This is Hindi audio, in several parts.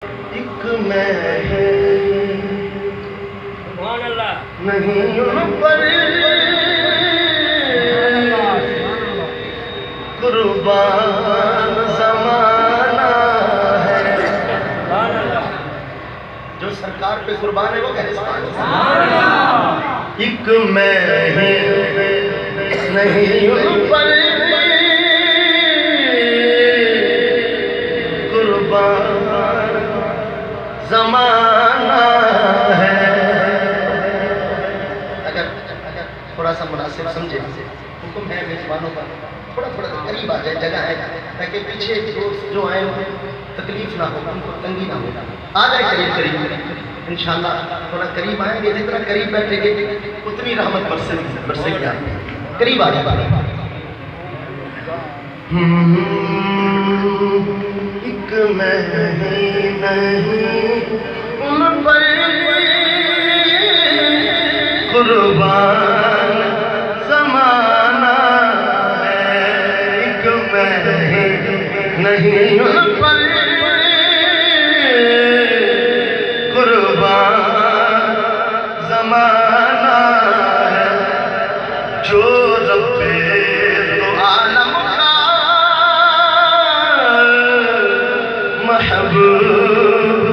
एक मैं नहीं पर कुर्बान ज़माना है। जो सरकार पे कुर्बान है वो कहे एक मैं नहीं पर कुर्बान ज़माना है। अगर थोड़ा सा मुनासिब समझे, हुक्म है मेजबानों का थोड़ा थोड़ा करीब आ जाए, जगह है ताकि पीछे दोस्त जो आए तकलीफ ना हो, उनको तंगी ना हो, आ जाए करीब करीब इंशाअल्लाह। थोड़ा करीब आएंगे, जितना करीब बैठेंगे उतनी रहमत बरसेगी आप। करीब आ जाए। एक मैं नहीं उन पर कुर्बान ज़माना है। एक मैं नहीं उन पर कुर्बान ज़माना है। जो रब्बे तो आलम का महबूब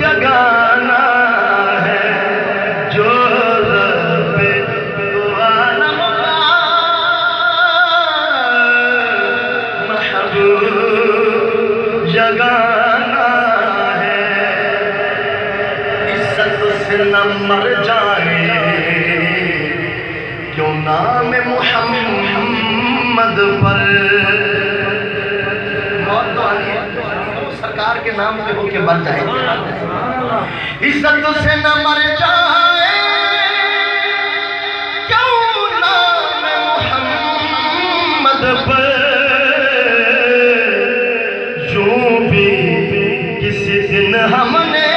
जगाना है। जो रब्बे तो आलम का महबूब जगाना है। इज्जत से न मर जाए क्यों नाम मोहम्मद पर। मौत तो आनी है, वो सरकार के नाम पे होके बन जाएंगे। इज्जत से न मर जाए क्यों नाम मोहम्मद पर। यूं भी किसी दिन हमने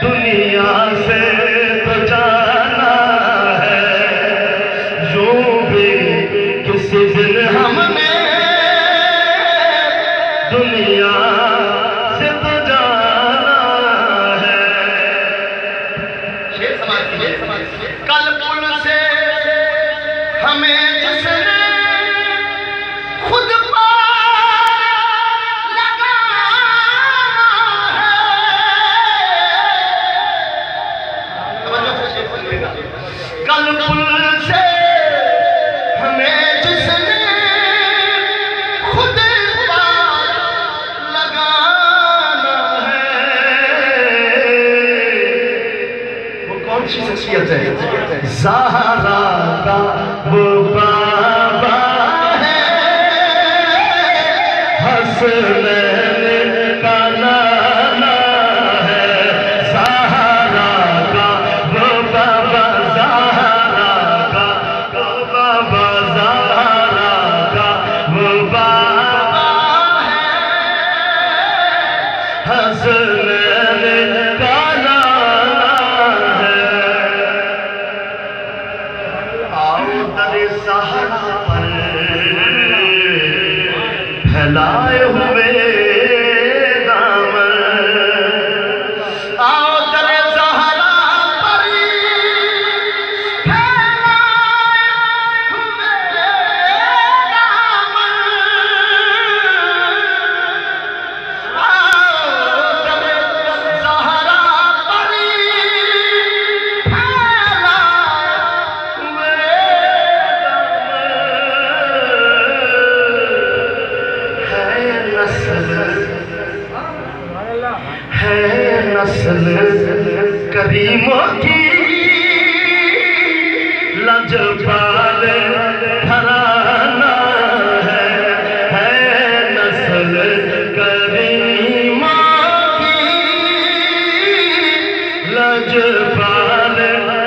दुनिया से तो जाना है। यूं भी किसी दिन हमने दुनिया से तो जाना है। शेर समाज कल पुल से हमें जिसने खुद कल पुल से हमें जिसने खुद पार लगाना है। वो कौन सी शख्सियत है? ज़हरा का वो बाबा है, हसनैन का नाना है। ज़हरा का वो बाबा, ज़हरा का वो बाबा, ज़हरा का वो बाबा है, हसनैन का नाना है। आओ दरे ज़हरा पर फैलाए हुए दामन। आओ दरे ज़हरा पर फैलाए हुए दामन। आओ दरे ज़हरा पर फैलाए हुए है नस्ल करीमों की लजपाल घराना है नस्ल करीमों की लजपाल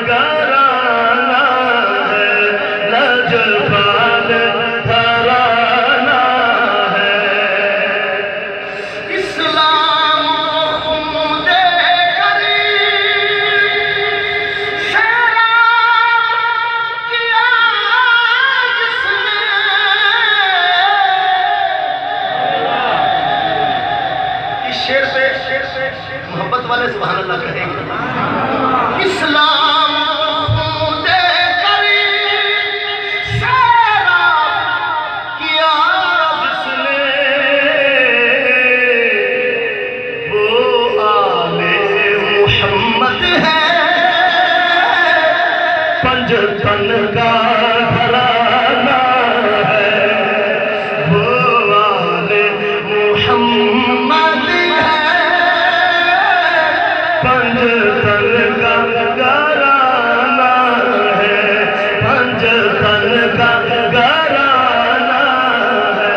घराना है। लजपाल घराना है। इस्लाम खुदे करी सैराब किया इस शेर पे मोहब्बत वाले सुभान अल्लाह कहेंगे। इस्लाम दे करी सारा किया जिसने, वो आले मोहम्मद है। पंजतन का घराना है, वो आले मोहम्मद है। पंजतन का घराना है, पंजतन का घराना है।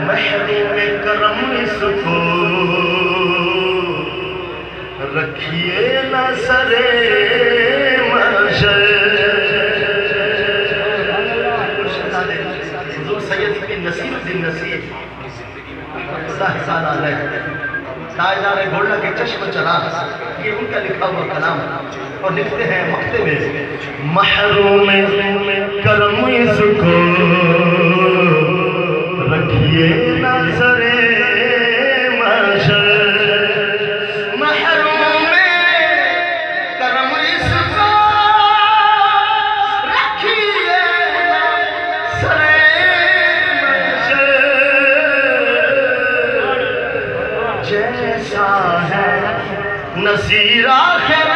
महरूम करम इसको रखिए न सरे महशर। सैयद नसीरुद्दीन नसीर ताजदार गोल्डा के चश्म चला, ये उनका लिखा हुआ कलाम और लिखते हैं मक्ते में महरूम करम इसको रखिए न सरे महशर। जैसा है नसीर आखिर